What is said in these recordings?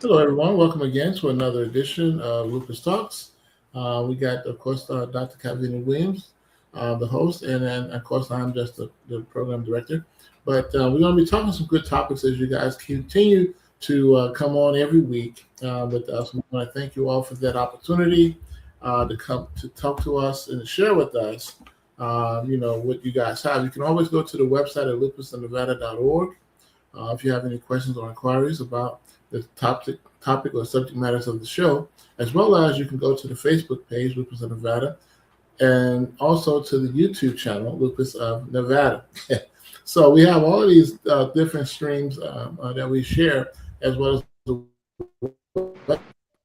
Hello, everyone. Welcome again to another edition of Lupus Talks. We got, of course, Dr. Kathleen Williams, the host, and then, of course, I'm just the program director. But we're going to be talking some good topics as you guys continue to come on every week with us. We want to thank you all for that opportunity to come to talk to us and share with us, what you guys have. You can always go to the website at lupusofnevada.org if you have any questions or inquiries about the topic or subject matters of the show, as well as you can go to the Facebook page, Lupus of Nevada, and also to the YouTube channel, Lupus of Nevada. So we have all of these different streams that we share, as well as the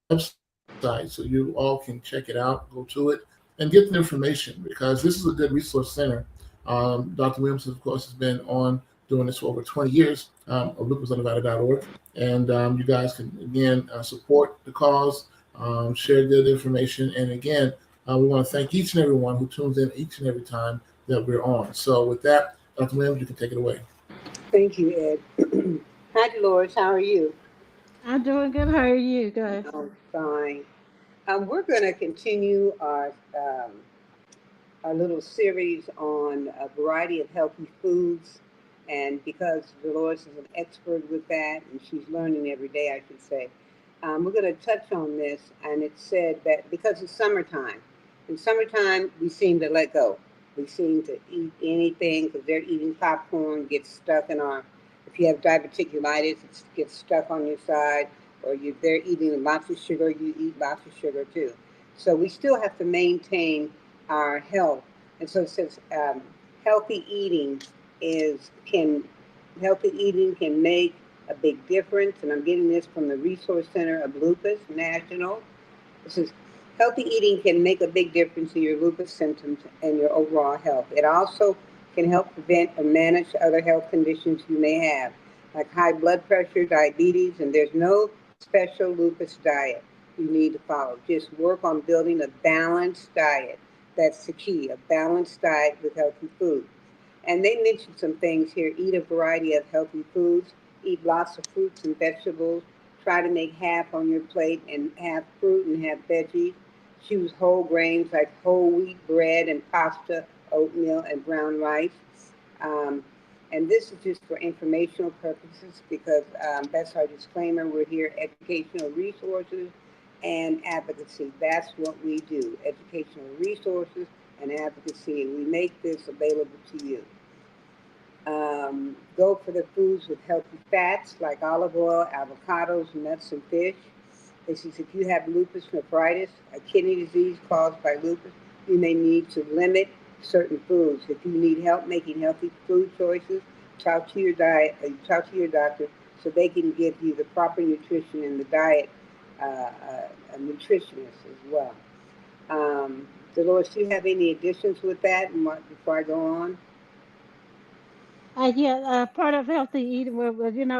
website, so you all can check it out, go to it, and get the information because this is a good resource center. Dr. Williams, of course, has been on doing this for over 20 years of lupusonevada.org. And you guys can, again, support the cause, share good information. And again, we want to thank each and every one who tunes in each and every time that we're on. So with that, Dr. Williams, you can take it away. Thank you, Ed. Hi, Dolores. How are you? I'm doing good. How are you guys? Oh, fine. We're going to continue our little series on a variety of healthy foods. And because Dolores is an expert with that, and she's learning every day, I should say, we're going to touch on this. And it said that because it's summertime, in summertime, we seem to let go. We seem to eat anything because they're eating popcorn, gets stuck in our, if you have diverticulitis, it gets stuck on your side, or they're eating lots of sugar, you eat lots of sugar too. So we still have to maintain our health. And so it says healthy eating is can healthy eating can make a big difference. And I'm getting this from the Resource Center of Lupus National. It says healthy eating can make a big difference in your lupus symptoms and your overall health. It also can help prevent or manage other health conditions you may have, like high blood pressure, diabetes, and there's no special lupus diet you need to follow. Just work on building a balanced diet. That's the key, a balanced diet with healthy food. And they mentioned some things here. Eat a variety of healthy foods, eat lots of fruits and vegetables, try to make half on your plate and have fruit and have veggies. Choose whole grains like whole wheat bread and pasta, oatmeal, and brown rice. Um, and this is just for informational purposes because that's our disclaimer. We're here educational resources and advocacy. That's what we do, educational resources and advocacy. And we make this available to you. Go for the foods with healthy fats like olive oil, avocados, nuts, and fish. This is if you have lupus nephritis, a kidney disease caused by lupus, you may need to limit certain foods. If you need help making healthy food choices, talk to your doctor so they can give you the proper nutrition and the diet, a nutritionist as well. Dolores, do you have any additions with that? And before I go on, Yeah, part of healthy eating,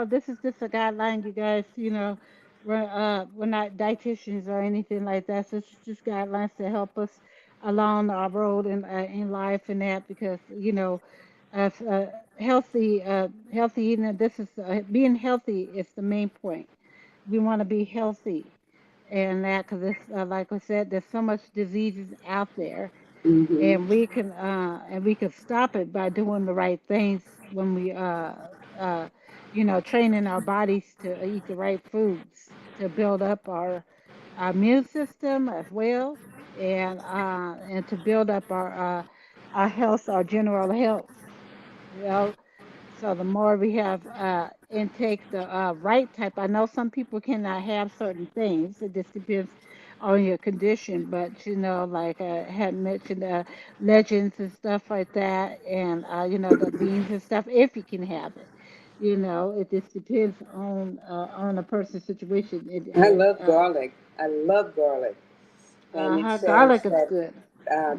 this is just a guideline, you guys. We're not dietitians or anything like that. So it's just guidelines to help us along our road in life and that because healthy eating. This is being healthy is the main point. We want to be healthy, and that because it's like I said, there's so much diseases out there mm-hmm. and we can stop it by doing the right things when we uh training our bodies to eat the right foods to build up our immune system as well and to build up our health, our general health, you know. So the more we have intake the right type, I know some people cannot have certain things. It just depends on your condition. But like I had mentioned, legends and stuff like that, and the beans and stuff. If you can have it, it just depends on a person's situation. I love garlic. I love garlic. And it says Garlic is that good.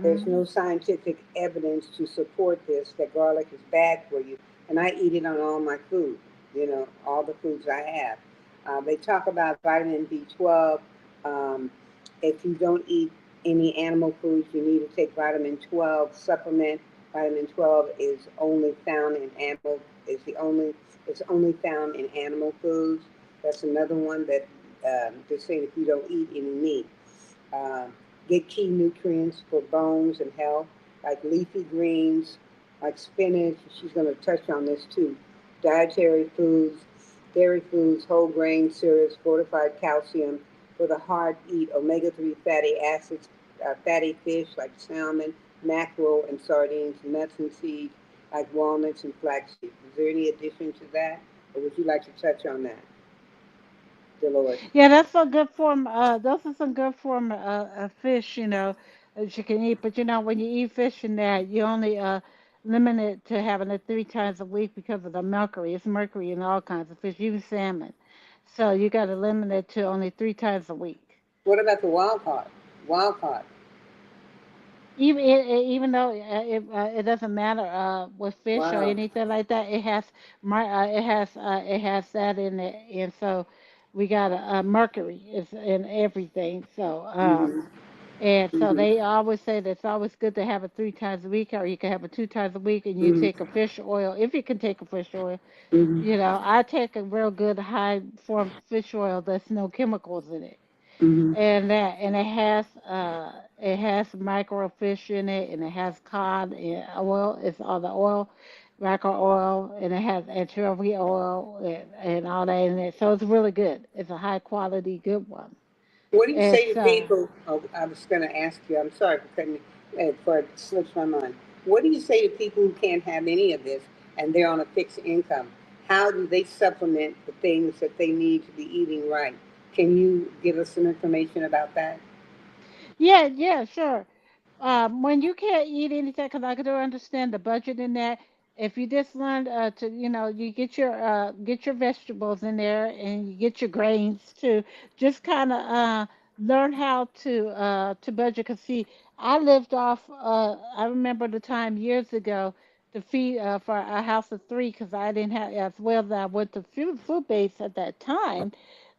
there's Hmm. no scientific evidence to support this, that garlic is bad for you. And I eat it on all my food, all the foods I have. They talk about vitamin B12. Um, if you don't eat any animal foods, you need to take vitamin 12 supplement. Vitamin 12 is only found in animal, is the only, it's only found in animal foods. That's another one that Just saying if you don't eat any meat. Um, get key nutrients for bones and health, like leafy greens, like spinach. She's going to touch on this too. Dietary foods, dairy foods, whole grain cereals, fortified calcium. For the heart, eat omega-3 fatty acids, fatty fish like salmon, mackerel, and sardines, nuts and seeds like walnuts and flaxseed. Is there any addition to that, or would you like to touch on that, Dolores? Yeah, that's a good form. Those are some good form of fish, that you can eat. But when you eat fish in that, you only limit it to having it 3 times a week because of the mercury. It's mercury in all kinds of fish, even salmon. So you got to limit it to only 3 times a week. What about the wild caught? Wild caught. Even though it doesn't matter with fish or Wow. anything like that, it has that in it, and so we got mercury is in everything. So Mhm. and so Mhm. they always say that it's always good to have it 3 times a week, or you can have it 2 times a week, and you Mhm. take a fish oil if you can take a fish oil. Mhm. I take a real good high form fish oil that's no chemicals in it, Mhm. and it has microfish in it, and it has cod and oil. It's all the oil, macro oil, and it has anchovy oil and all that in it. So it's really good. It's a high quality, good one. What do you say It's to people? Oh, I was going to ask you. I'm sorry for cutting you, for it slips my mind. What do you say to people who can't have any of this and they're on a fixed income? How do they supplement the things that they need to be eating right? Can you give us some information about that? Yeah, yeah, sure. When you can't eat anything, because I do understand the budget in that. If you just learn you get your vegetables in there, and you get your grains too. Just kind of learn how to budget. Cause see, I lived off. I remember the time years ago to feed for a house of three, because I didn't have as well that I went to food base at that time,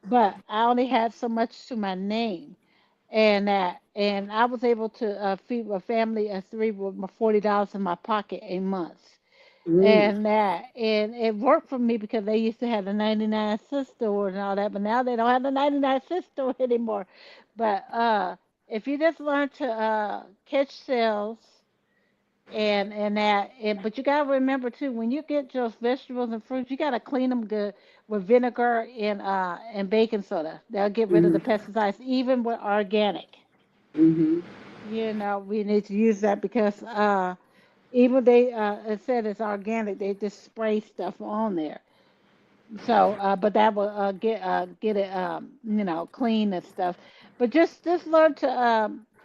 but I only had so much to my name, and I was able to feed a family of three with my $40 in my pocket a month, Mm. and it worked for me because they used to have the 99-cent store and all that, but now they don't have the 99-cent store anymore. But if you just learn to catch sales but you gotta remember too, when you get those vegetables and fruits, you gotta clean them good with vinegar and baking soda. They'll get rid of the Mhm. pesticides, even with organic. Mhm. We need to use that because even they it said it's organic, they just spray stuff on there. So but that will get it clean and stuff. But just learn to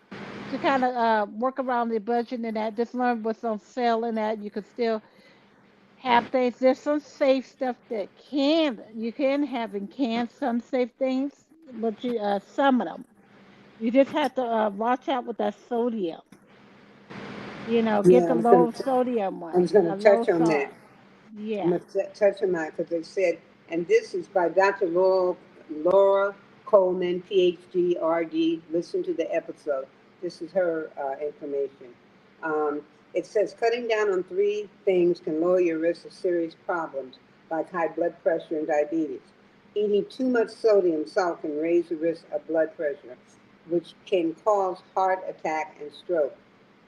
kind of work around the budget and that. Just learn what's on sale and that. You could still have things. There's some safe stuff that you can have in cans. Some safe things, but you some of them. You just have to watch out with that sodium. Get Yeah, the low sodium I was ones, going a to low touch on that. salt. I'm Yeah. going to touch on that because they said, and this is by Dr. Laura Coleman, PhD, RD. Listen to the episode. This is her information. Um, it says cutting down on three things can lower your risk of serious problems like high blood pressure and diabetes. Eating too much sodium salt can raise the risk of blood pressure, which can cause heart attack and stroke.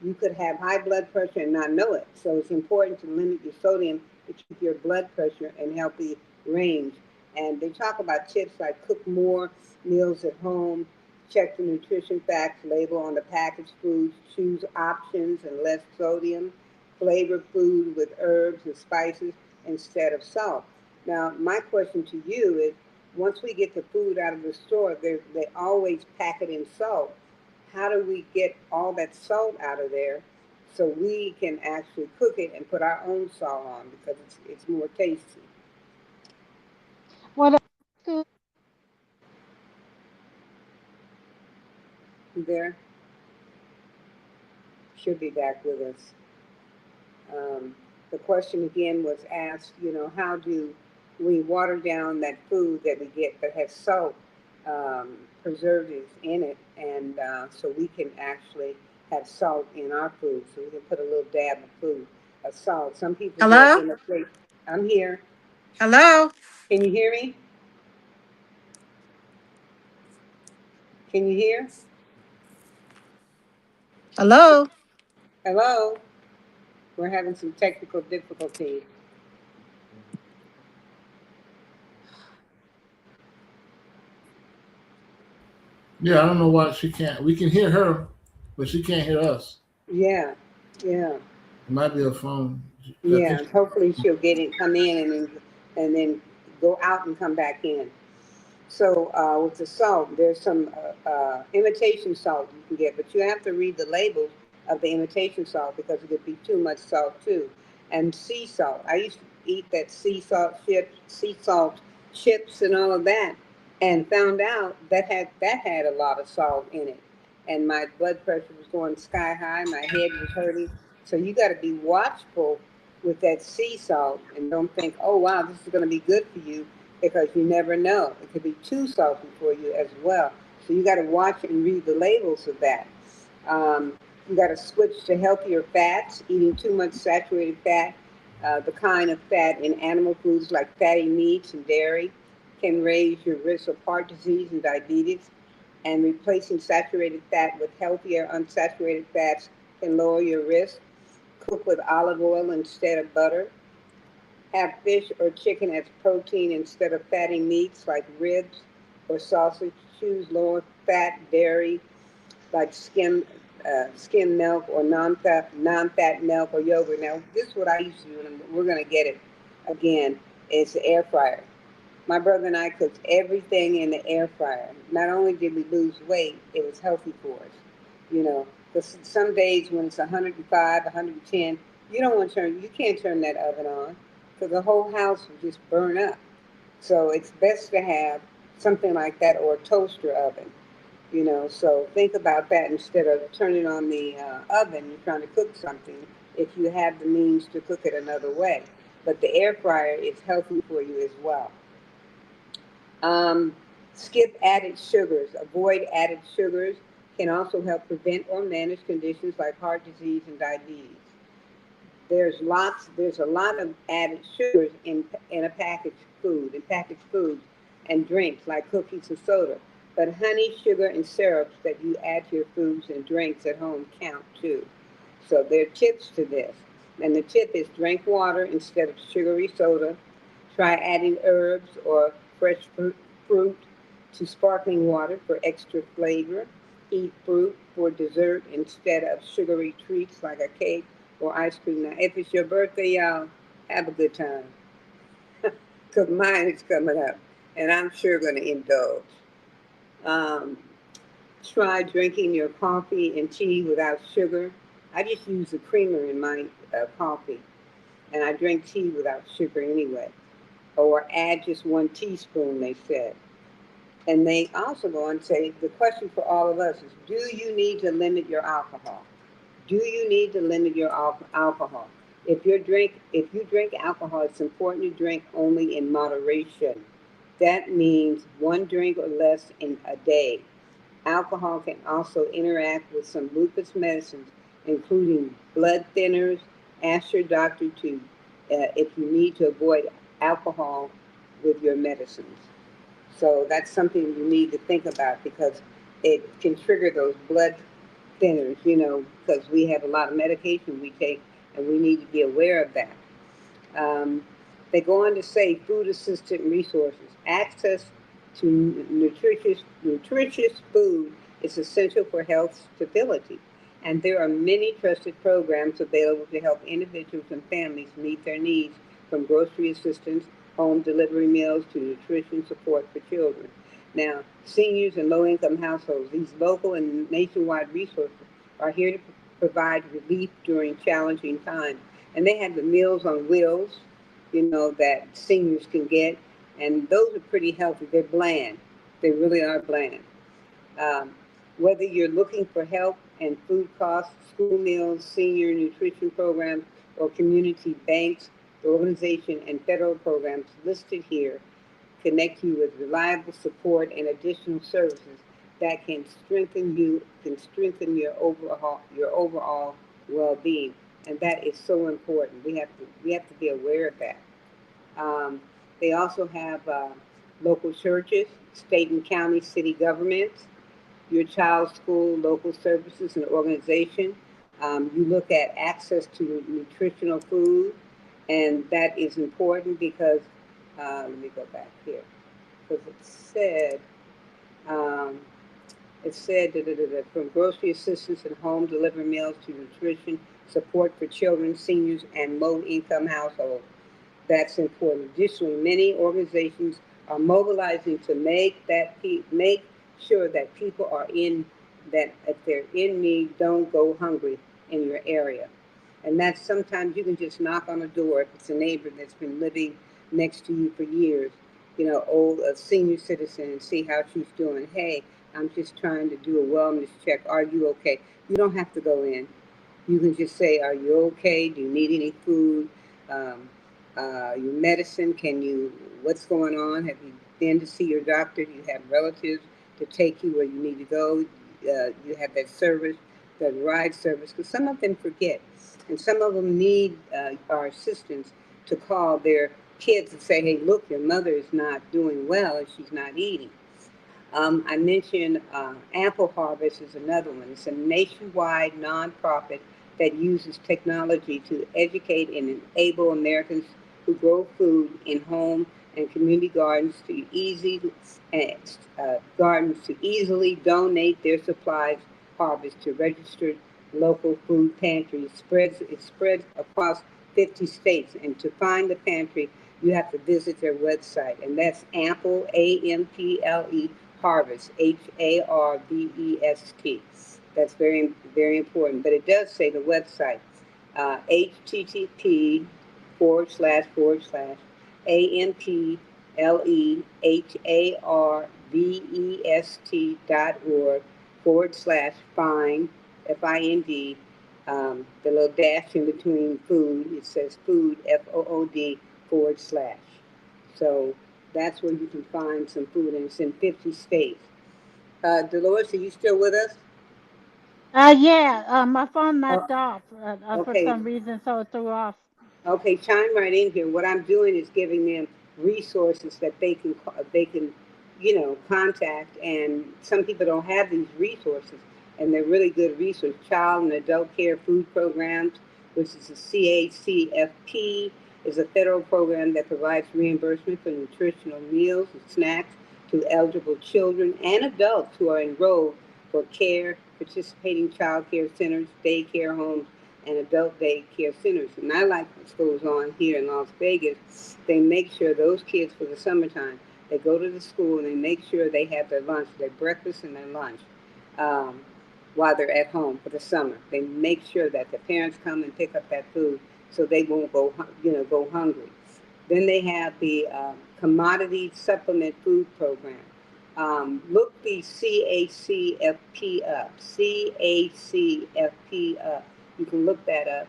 You could have high blood pressure and not know it. So it's important to limit your sodium to keep your blood pressure in healthy range. And they talk about tips like cook more meals at home, check the nutrition facts label on the packaged foods, choose options and less sodium, flavor food with herbs and spices instead of salt. Now, my question to you is once we get the food out of the store, they always pack it in salt. How do we get all that salt out of there so we can actually cook it and put our own salt on because it's more tasty? What else? You there? Should be back with us. Um, the question again was asked, how do we water down that food that we get that has salt preservatives in it, and so we can actually have salt in our food, so we can put a little dab of food of salt. Some people do it Hello? in a plate. I'm here. Hello? Can you hear me? Can you hear? Hello? Hello? We're having some technical difficulties. Yeah, I don't know why she can't. We can hear her, but she can't hear us. Yeah, yeah, It might be her phone. I think. yeah. Hopefully she'll get it, come in, and then go out and come back in. So with the salt, there's some imitation salt you can get, but you have to read the labels of the imitation salt because it could be too much salt too. And sea salt. I used to eat that sea salt chips, and all of that, and found out that had a lot of salt in it, and my blood pressure was going sky high. My head was hurting. So you got to be watchful with that sea salt, and don't think, oh wow, this is going to be good for you, because you never know. It could be too salty for you as well. So you got to watch and read the labels of that. Um, you got to switch to healthier fats. Eating too much saturated fat, the kind of fat in animal foods like fatty meats and dairy, can raise your risk of heart disease and diabetes. And replacing saturated fat with healthier unsaturated fats can lower your risk. Cook with olive oil instead of butter. Have fish or chicken as protein instead of fatty meats like ribs or sausage. Choose lower fat dairy like skim milk or non-fat milk or yogurt. Now, this is what I used to do, and we're going to get it again. It's the air fryer. My brother and I cooked everything in the air fryer. Not only did we lose weight, it was healthy for us. You know, because some days when it's 105, 110, you can't turn that oven on because the whole house will just burn up. So it's best to have something like that, or a toaster oven. So think about that instead of turning on the oven. You're trying to cook something if you have the means to cook it another way. But the air fryer is healthy for you as well. Um, Skip added sugars. Avoid added sugars. Can also help prevent or manage conditions like heart disease and diabetes. There's a lot of added sugars in a packaged foods and drinks like cookies and soda. But honey, sugar, and syrups that you add to your foods and drinks at home count too. So there are tips to this. And the tip is drink water instead of sugary soda. Try adding herbs or fresh fruit to sparkling water for extra flavor. Eat fruit for dessert instead of sugary treats like a cake or ice cream. Now, if it's your birthday, y'all, have a good time. Because mine is coming up, and I'm sure going to indulge. Um, Try drinking your coffee and tea without sugar. I just use the creamer in my coffee, and I drink tea without sugar anyway. Or add just 1 teaspoon, they said. And they also go on to say the question for all of us is, do you need to limit your alcohol? Do you need to limit your alcohol? If you drink alcohol, it's important to drink only in moderation. That means 1 drink or less in a day. Alcohol can also interact with some lupus medicines, including blood thinners. Ask your doctor to if you need to avoid alcohol with your medicines. So that's something you need to think about because it can trigger those blood thinners, because we have a lot of medication we take and we need to be aware of that. Um, they go on to say food assistant resources. Access to nutritious food is essential for health stability. And there are many trusted programs available to help individuals and families meet their needs, from grocery assistance, home delivery meals, to nutrition support for children. Now, seniors and low income households, these local and nationwide resources are here to provide relief during challenging times. And they have the Meals on Wheels, that seniors can get, and those are pretty healthy. They're bland. They really are bland. Um, Whether you're looking for help and food costs, school meals, senior nutrition programs, or community banks, the organization and federal programs listed here connect you with reliable support and additional services that can strengthen your overall well-being, and that is so important. We have to be aware of that. Um, they also have local churches, state and county city governments, your child's school, local services, and organization. You look at access to nutritional food, and that is important because, let me go back here, because um, it said from grocery assistance and home delivery meals to nutrition support for children, seniors, and low-income households. That's important. Additionally, many organizations are mobilizing to make sure that people are in that if they're in need, don't go hungry in your area. And that's sometimes you can just knock on a door if it's a neighbor that's been living next to you for years, old a senior citizen, and see how she's doing. Hey, I'm just trying to do a wellness check. Are you okay? You don't have to go in. You can just say, "Are you okay? Do you need any food? Um, your medicine? Can you? What's going on? Have you been to see your doctor? Do you have relatives to take you where you need to go? You have that service, that ride service, because some of them forget, and some of them need our assistance to call their kids and say, "Hey, look, your mother is not doing well, and she's not eating." I mentioned Apple Harvest is another one. It's a nationwide nonprofit that uses technology to educate and enable Americans who grow food in home and community gardens to easily donate their supplies harvest to registered local food pantries. It spreads across 50 states, and to find the pantry, you have to visit their website, and that's Ample, AMPLE Harvest, HARVEST. That's very, very important. But it does say the website, HTTP // AMPLEHARVEST.org /find, FIND, the little dash in between food. It says food, FOOD /. So that's where you can find some food, and it's in 50 states. Dolores, are you still with us? Yeah, my phone Oh, knocked off for okay. some reason, so it threw off. Okay, chime right in here. What I'm doing is giving them resources that they can contact. And some people don't have these resources, and they're really good resources. Child and adult care food programs, which is the CACFP, is a federal program that provides reimbursement for nutritional meals and snacks to eligible children and adults who are enrolled for care, participating child care centers, daycare homes, and adult daycare centers. And I like what goes on here in Las Vegas. They make sure those kids for the summertime, they go to the school and they make sure they have their lunch, their breakfast and their lunch, um, while they're at home for the summer. They make sure that the parents come and pick up that food so they won't go hungry. Then they have the commodity supplement food program. Look the CACFP up. CACFP up. You can look that up,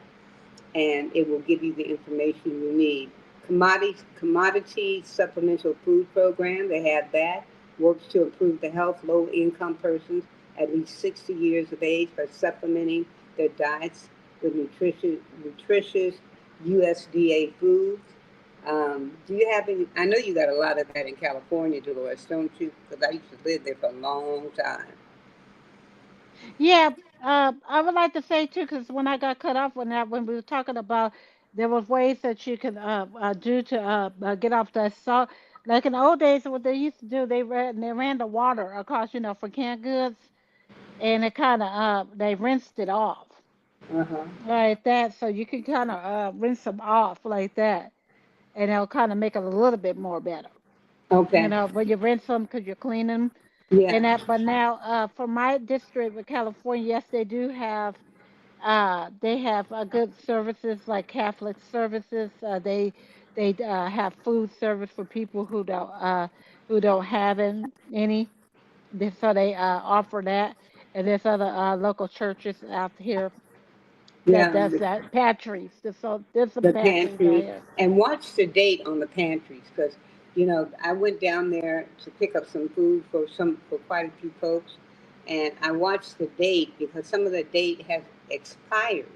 and it will give you the information you need. Commodity Supplemental Food Program, they have that. Works to improve the health of low-income persons at least 60 years of age by supplementing their diets with nutritious USDA foods. Do you have any? I know you got a lot of that in California, Dolores, don't you? Because I used to live there for a long time. Yeah, I would like to say too, because when I got cut off when we were talking about there was ways that you can do to get off that salt. Like in the old days, what they used to do, they ran the water across, for canned goods, and it kind of they rinsed it off Uh huh. like that, so you can kind of rinse them off like that, and it'll kind of make it a little bit more better. Okay. When you rinse them because you're cleaning them Yeah. and that. But now, for my district with California, yes, they do have. They have good services like Catholic services. They have food service for people who don't have any. So they offer that, and there's other local churches out here that Yeah. does that. Pantries. There's some The pantries out pantry, here. and watch the date on the pantries, because I went down there to pick up some food for quite a few folks, and I watched the date because some of the date has expired,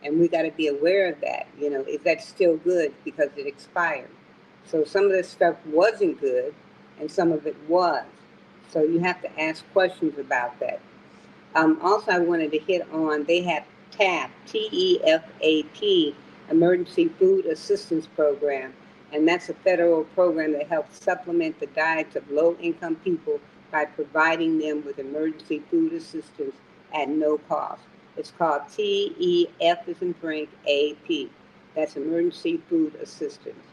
and we got to be aware of that. If that's still good because it expired. So some of this stuff wasn't good, and some of it was. So you have to ask questions about that. Also, I wanted to hit on, they have TAP, TEFAP, Emergency Food Assistance Program. And that's a federal program that helps supplement the diets of low income people by providing them with emergency food assistance at no cost. It's called TEF as in Frank AP. That's Emergency Food Assistance.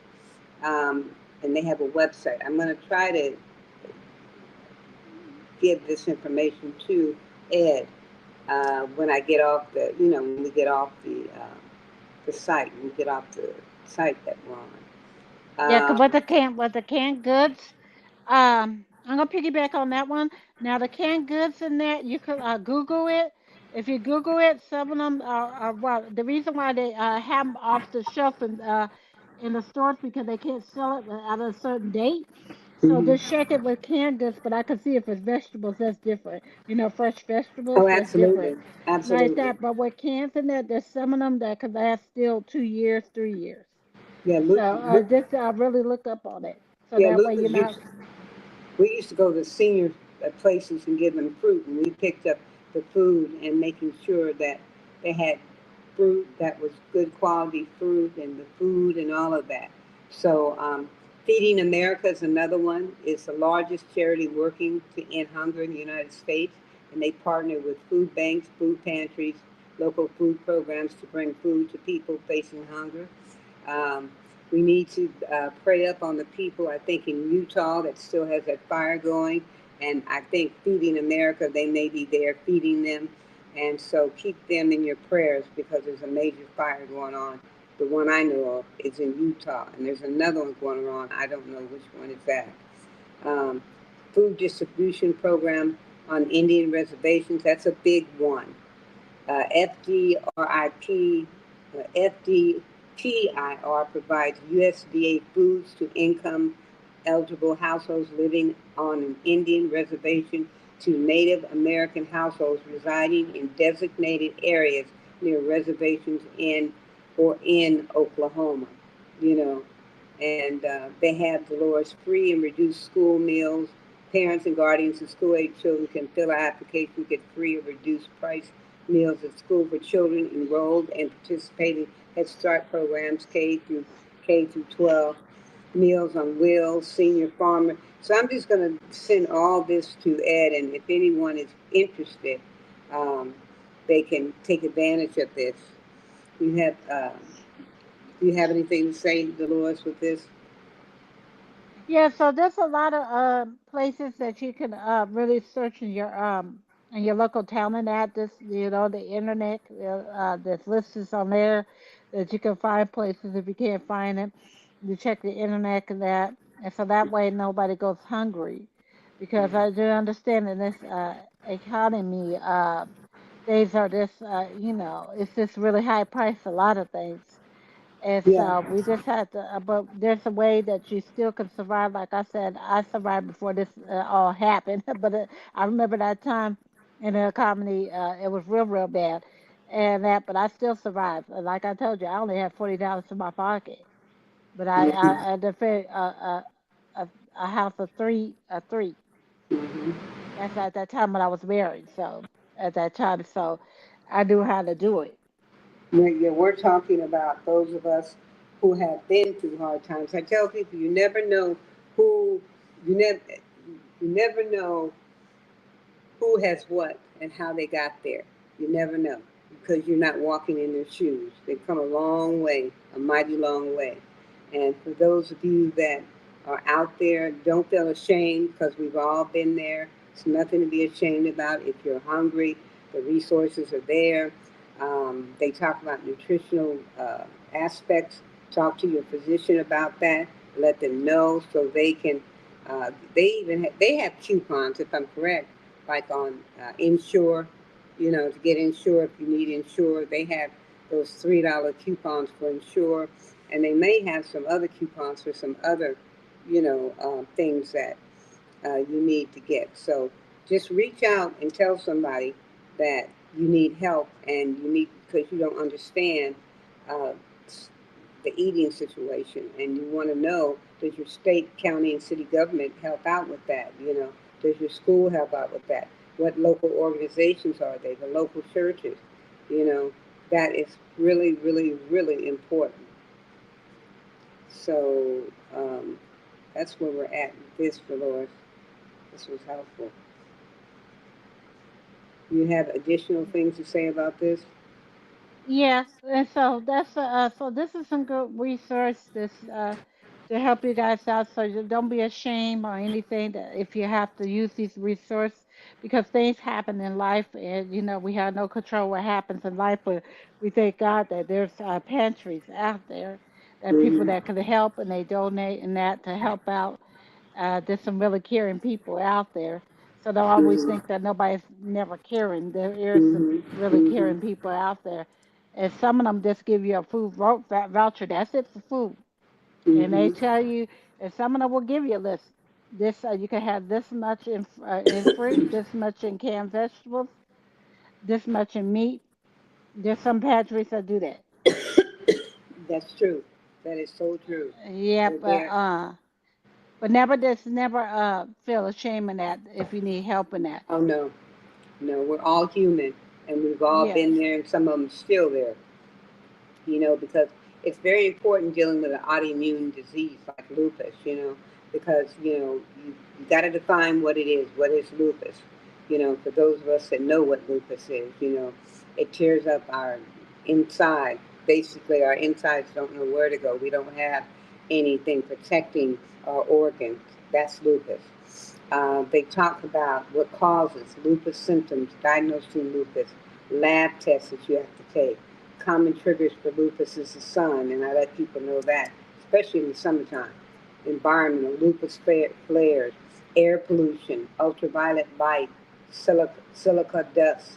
And they have a website. I'm going to try to give this information to Ed when I get off the, when we get off the site, when we get off the site that we're Yeah, 'cause on. with the canned goods, I'm gonna piggyback on that one. Now the canned goods in there, you could Google it. If you Google it, some of them are well. The reason why they have them off the shelf in the stores because they can't sell it at a certain date. So Mhm. just check it with canned goods, but I can see if it's vegetables, that's different. You know, fresh vegetables, Oh, that's different, absolutely, like absolutely. that. But with cans in there, there's some of them that could last still 2 years, 3 years. Yeah, So just really look up on it. So yeah, that way Lupus you're not. used we used to go to senior places and give them fruit, and we picked up the food and making sure that they had fruit that was good quality fruit and the food and all of that. So, Feeding America is another one. It's the largest charity working to end hunger in the United States, and they partner with food banks, food pantries, local food programs to bring food to people facing hunger. Um, we need to pray up on the people, I think, in Utah that still has that fire going. And I think Feeding America, they may be there feeding them. And so keep them in your prayers because there's a major fire going on. The one I know of is in Utah, and there's another one going on. I don't know which one is that. Um, Food distribution program on Indian reservations, that's a big one. FDRIP, FDTIR provides USDA foods to income eligible households living on an Indian reservation to Native American households residing in designated areas near reservations in Oklahoma. You know, and they have Dolores free and reduced school meals. Parents and guardians of school-age children can fill out application, get free or reduced price meals at school for children enrolled and participating Head Start programs K through 12, Meals on Wheels, Senior Farmer. So I'm just going to send all this to Ed, and if anyone is interested, um, they can take advantage of this. You have, do you have anything to say, Dolores, with this? Yeah, so there's a lot of places that you can really search in your local town and at this, the internet. There's lists on there that you can find places if you can't find them. You check the internet and that, and so that way nobody goes hungry, because I do understand in this economy, things are just it's just really high price a lot of things. And Yeah. so we just had to, but there's a way that you still can survive. Like I said, I survived before this all happened. But I remember that time in the economy, it was real, real bad. And that, but I still survived. Like I told you, I only had $40 in my pocket. But I defended a house of three. Mm-hmm. That's at that time when I was married. So at that time, so I knew how to do it. Yeah, we're talking about those of us who have been through hard times. I tell people, who you never you never know who has what and how they got there. You never know because you're not walking in their shoes. They've come a long way, a mighty long way. And for those of you that are out there, don't feel ashamed because we've all been there. It's nothing to be ashamed about. If you're hungry, the resources are there. They talk about nutritional aspects. Talk to your physician about that. Let them know so they can. They have coupons, if I'm correct, like on Insure, to get Insure if you need Insure. They have those $3 coupons for Insure, and they may have some other coupons for some other, things that you need to get. So just reach out and tell somebody that you need help and you need because you don't understand uh, the eating situation and you want to know does your state, county, and city government help out with that? Does your school help out with that? What local organizations are they? The local churches, you know, that is really, really, really important. So that's where we're at with this, Dolores. This was helpful. You have additional things to say about this? Yeah, and so that's so this is some good resource this to help you guys out. So you don't be ashamed or anything that if you have to use these resources because things happen in life, and we have no control what happens in life. But we thank God that there's pantries out there that people Mm-hmm. that can help and they donate and that to help out. There's some really caring people out there. So don't always Mm-hmm. think that nobody's never caring. There is some Mm-hmm. really Mm-hmm. caring people out there. And some of them just give you a food voucher. That's it for food. And they Mm-hmm. tell you, and some of them will give you a list. This you can have this much in fruit, this much in canned vegetables, this much in meat. There's some pantries that do that. That's true. That is so true. Yeah, They're there. but never feel ashamed in that if you need help in that. Oh no, no, we're all human, and we've all Yes. been there, and some of them still there. Because it's very important dealing with an autoimmune disease like lupus, because, you got to define what it is. What is lupus? For those of us that know what lupus is, it tears up our inside. Basically, our insides don't know where to go. We don't have anything protecting our organs. That's lupus. They talk about what causes lupus symptoms, diagnosing lupus, lab tests that you have to take. Common triggers for lupus is the sun, and I let people know that, especially in the summertime. Environmental lupus flares, air pollution, ultraviolet light, silica dust.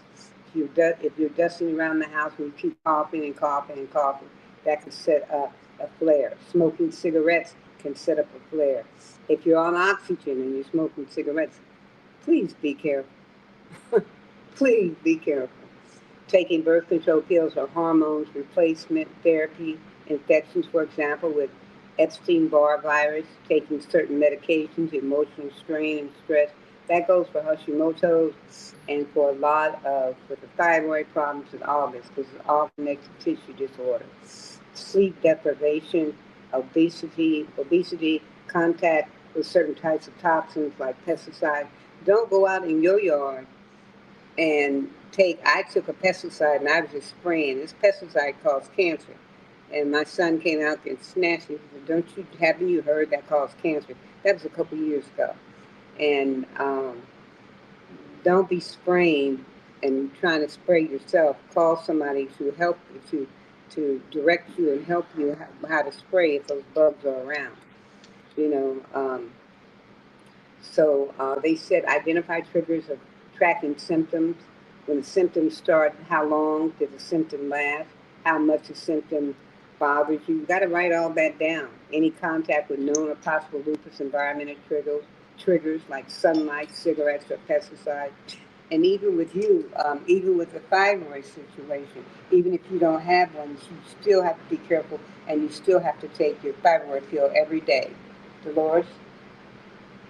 If you're dusting around the house and you keep coughing and coughing and coughing, that can set up a flare. Smoking cigarettes can set up a flare. If you're on oxygen and you're smoking cigarettes, please be careful. Please be careful. Taking birth control pills or hormones replacement therapy, infections, for example, with Epstein-Barr virus, taking certain medications, emotional strain and stress. That goes for Hashimoto's and for a lot of for the thyroid problems and all this because it's all connected tissue disorder. Sleep deprivation, obesity, contact with certain types of toxins like pesticides. Don't go out in your yard and I took a pesticide and I was just spraying. This pesticide caused cancer. And my son came out there and snatched it. He said, haven't you heard that caused cancer? That was a couple of years ago. And don't be spraying and trying to spray yourself. Call somebody to help you, to direct you and help you how to spray if those bugs are around. You know, um, So they said identify triggers of tracking symptoms. When the symptoms start, how long did the symptom last? How much the symptom bothers you? You got to write all that down. Any contact with known or possible lupus environmental triggers like sunlight, cigarettes, or pesticides. And even with you, even with the thyroid situation, even if you don't have one, you still have to be careful and you still have to take your thyroid pill every day. Dolores?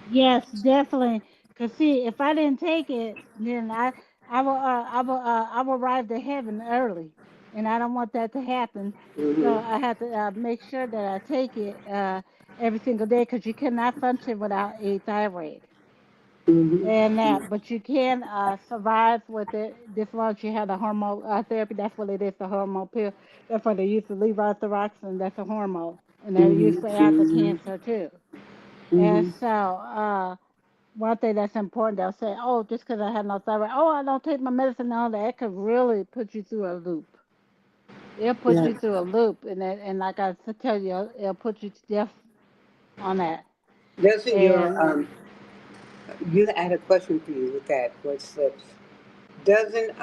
Yes, definitely. Cause see, if I didn't take it, then I will arrive to heaven early, and I don't want that to happen. So Mm-hmm. I have to make sure that I take it every single day, cause you cannot function without a thyroid. And Mm-hmm. that, but you can survive with it as long as you have the hormone therapy. That's what it is, the hormone pill. That's what they use for levothyroxine. That's a hormone, and they're used for after Mm-hmm. cancer too. And Mm-hmm. so, one thing that's important, they'll say, "Oh, just because I have no thyroid, oh, I don't take my medicine." No, that could really put you through a loop. It'll put Yeah. you through a loop, and like I tell you, it'll put you to death on that. Doesn't your And you I had a question for you with that what slips. Doesn't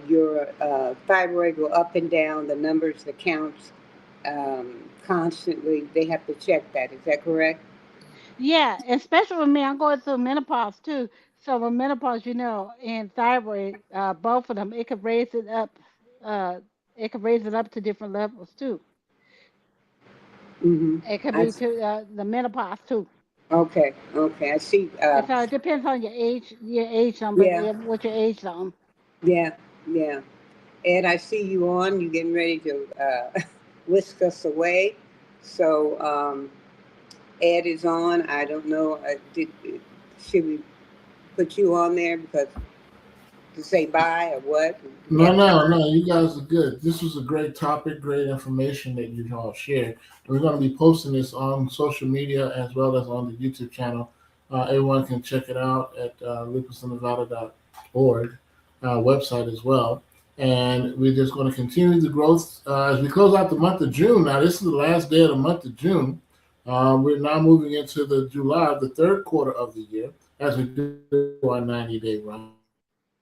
your thyroid go up and down, the numbers, the counts constantly? They have to check that. Is that correct? yeah, especially with me, I'm going through menopause too. So with menopause, and thyroid, both of them, it could raise it up. Uh, it could raise it up to different levels too. Mm-hmm. It could I be to the menopause too. Okay, okay. I see. And so it depends on your age zone, but Yeah, what your age zone. yeah, yeah. Ed, I see you on. You getting ready to whisk us away. So Ed is on. I don't know. Should we put you on there because to say bye or what? We No, have no, time. no. You guys are good. This was a great topic, great information that you all shared. We're going to be posting this on social media as well as on the YouTube channel. Everyone can check it out at lupusofnevada.org website as well. And we're just going to continue the growth as we close out the month of June. Now, this is the last day of the month of June. We're now moving into the July, the third quarter of the year, as we do our 90-day run.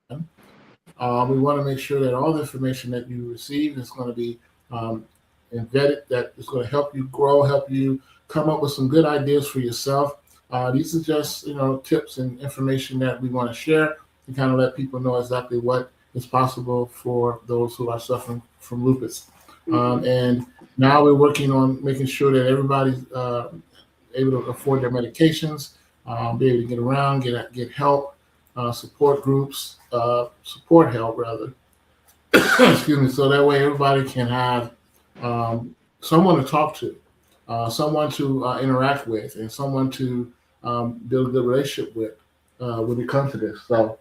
We want to make sure that all the information that you receive is going to be um, embedded, that is going to help you grow, help you come up with some good ideas for yourself. These are just, tips and information that we want to share to kind of let people know exactly what is possible for those who are suffering from lupus. Hmm. And now we're working on making sure that everybody's able to afford their medications, be able to get around, get help, support groups, support help rather. Excuse me. So that way everybody can have someone to talk to, someone to interact with, and someone to build a good relationship with when it comes to this. So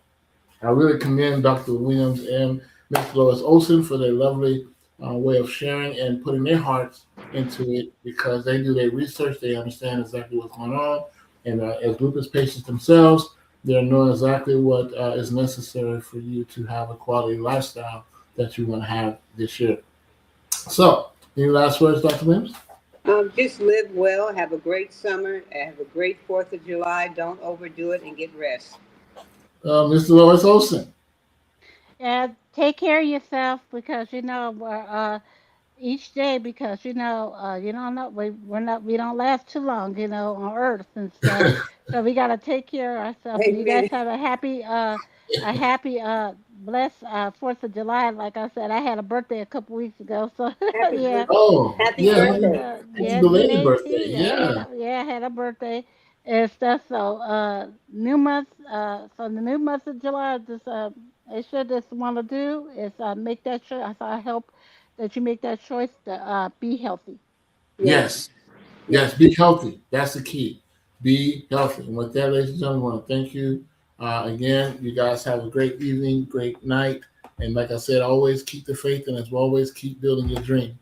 I really commend Dr. Williams and Ms. Lois Olson for their lovely way of sharing and putting their hearts into it because they do their research, they understand exactly what's going on, and as lupus patients themselves, they know exactly what is necessary for you to have a quality lifestyle that you want to have this year. So, any last words, Dr. Williams? Just live well. Have a great summer. Have a great 4th of July. Don't overdo it and get rest. Mr. Lois Olson. Take care of yourself because each day because you don't know we don't last too long on earth and stuff, so we got to take care of ourselves. And you guys Amen. have a happy blessed 4th of July. Like I said, I had a birthday a couple weeks ago, so Happy yeah. birthday. Oh, Happy yeah, And birthday. happy yeah, June belated birthday. 18th, Yeah. I had a birthday and stuff. So new month, so the new month of July, just it should just want to do is make that choice. I hope that you make that choice to be healthy. Yes, Yes. yes. Yes, be healthy. That's the key. Be healthy. And with that, ladies and gentlemen, I want to thank you again. You guys have a great evening, great night. And like I said, always keep the faith and as always, keep building your dream.